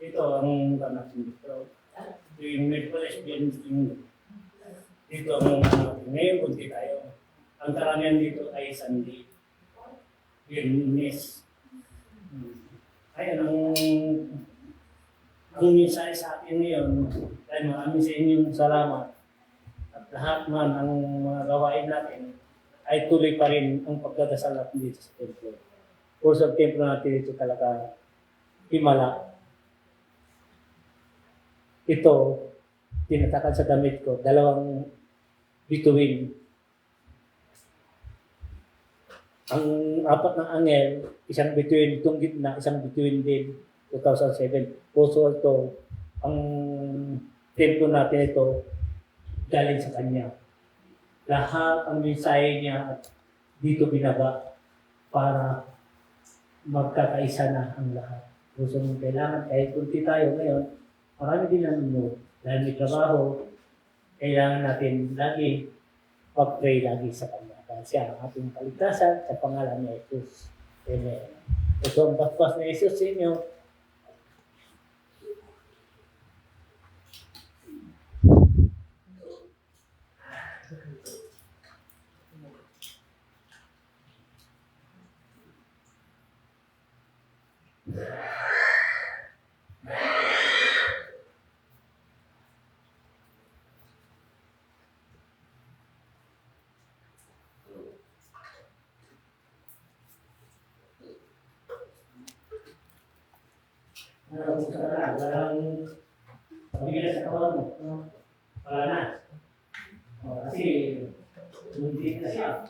Ito ang anak dito. Yung medical experience dito ang ngayon kunti tayo. Ang karamihan dito ay Sunday. Yung miss. Ayun, ang mensahe sa atin ngayon, dahil maraming sa inyong salamat at lahat man ang mga gawain natin ay tuloy pa rin ang pagdadasal natin dito sa templo. Course of templo natin dito talaga himala. Ito, tinatakan sa damit ko, dalawang bituin. Ang apat na angel, isang bituin itong gitna, isang bituin din, 2007. Also ito, ang templo natin ito, galing sa kanya. Lahat ang mensahe niya at dito binaba para magkakaisa na ang lahat. Gusto mong kailangan, kahit kunti tayo ngayon, marami din nanonood. Dahil may trabaho, kailangan natin lagi pag-pray lagi sa Kanya. Dahil siya ang ating kaligtasan sa pangalan ni Jesus. Amen. Ito ang paspas ni Jesus sa inyo. Walang pabigyan sa kawan mo. Wala na. Kasi hindi na siya.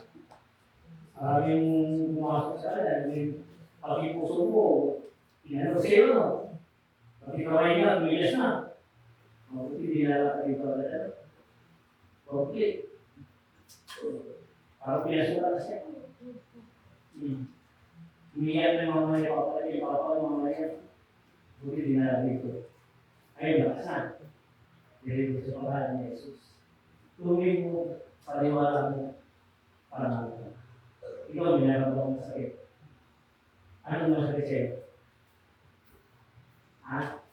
Yung pumasok sa alam, yung pag-ipuso mo, inano sa'yo, no? Pag-ikaway nga, bilas na. Hindi na kayo pala. Okay. Parang pinasok ka na siya. Umiyak na yung mga mamaya. Buti din na dito. Ayun, bakasan. Dahil sa pangalan ni Jesus. Tuloy mo, paniwala mo, para ikaw, minaramdaman mo sakit. Anong masakit sa'yo? Ha?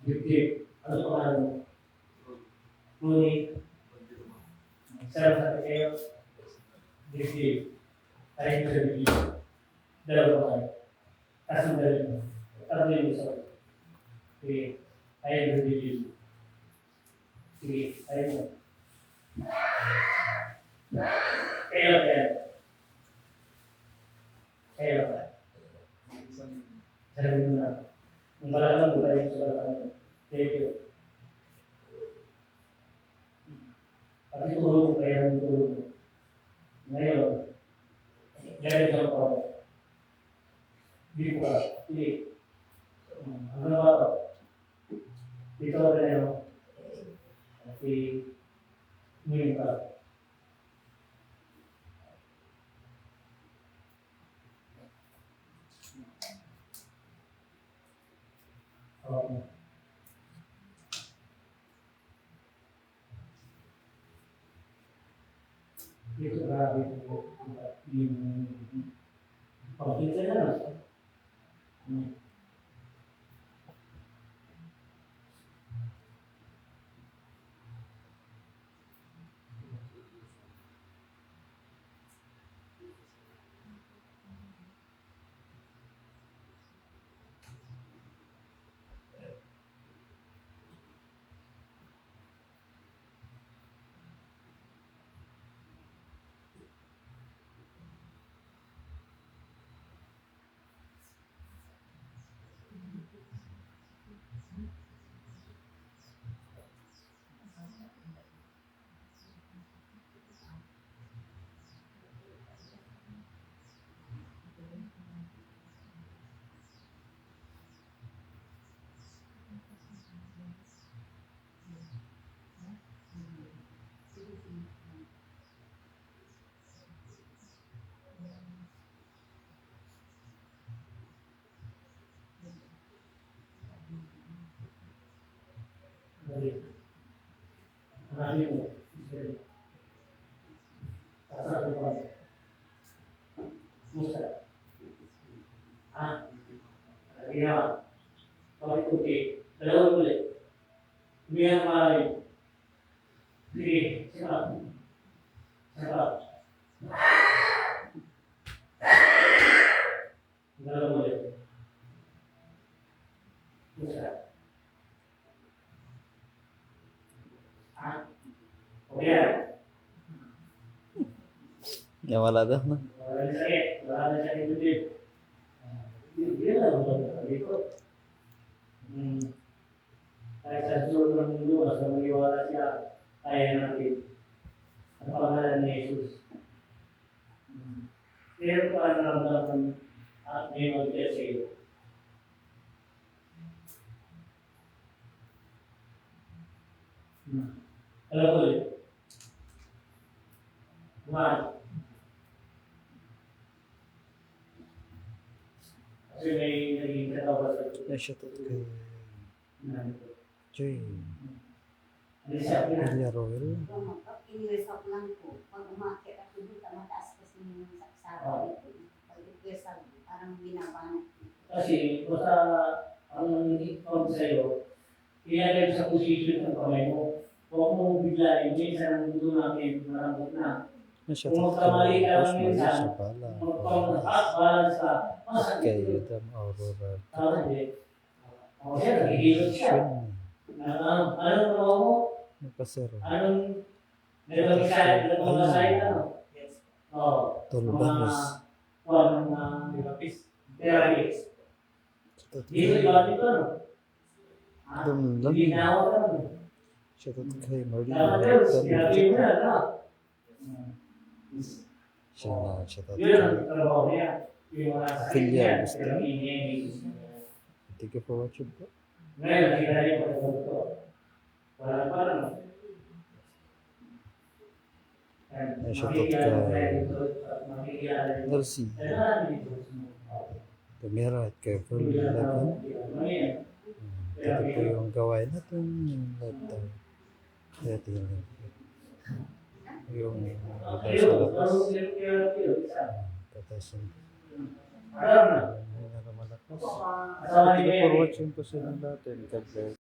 Dip-dip. Ano pangalan mo? Ngunit. Sarap sakit sa'yo? Dip-dip. Tayo mo sa dip-dip. Dalawa kayo. Kasang dalawa mo. Tarapin mo sa sige, ayaw mo dip-dip. Sige, ayaw mo. Kaya. Sabi mo na. Kung malalang mo tayo sa malalang. Thank you. Pag itulog mo, kaya mo itulog mo. Ngayon, dahil sa ako, hindi ko ka. Hindi. Ano ba ito? Dito ka na yun. Kasi, ngayon ka. Okay. Dito grabe po yung pagkita na lang. Ginawa. Bakit puti? Dalawang ulit. Umiyak maaari. Sige, sarap. Sarap. Dalawang ulit. Sarap. Ah? Okay. Nawala daw, no? Wala na sakit. Wala na sakit din. Hindi lang ako dito. Kahit sa sulong ng mundo, sa maniwala siya, kaya natin. Ang pangalan ni Jesus. Pero paano naman at may mag-test sa iyo? Alam ko yun. Kumahan. Kasi may naging katawa sa ito. Shoutout kay Joy Ano siya? Villarroel. Pag iniresap lang po, pag umakit ako dito, mataas kasi yung saksara dito. Pag iresap, parang binabanat. Kasi basta ang ipag sa'yo, ilalagay sa posisyon ng kamay mo. Huwag mo biglayin. Minsan ang mundo natin, marambot na. Shoutout magkamali kay ka lang Boss Maria minsan, Sabala. Magpang-balance ka. Kay Madam Aurora. Sabi, o siya, nagigilot siya. Anong trabaho mo? Napasero. Anong nagmamasay ano? Oo. Tolbanos. Therapist. Shoutout Dito kay iba dito, no? Doon lang. Ginawa ka, no? Shoutout kay Maria. Dapat yun, sinabi mo na, no? Siya na shoutout Yun ang kay. trabaho niya. Yung mga sakit Pilya, niya, gusto. pero hindi. Thank you for watching po. Ngayon, nakita niyo pa ito. Wala pa lang. Ay, shoutout kay Elsie Camera at kay Pearl 11. Ito po yung gawain natin yung lifetime. Kaya tingnan yung iba sa labas. Patasin. Ay, nakamalakas. Thank you for watching po sa inyo natin. God bless.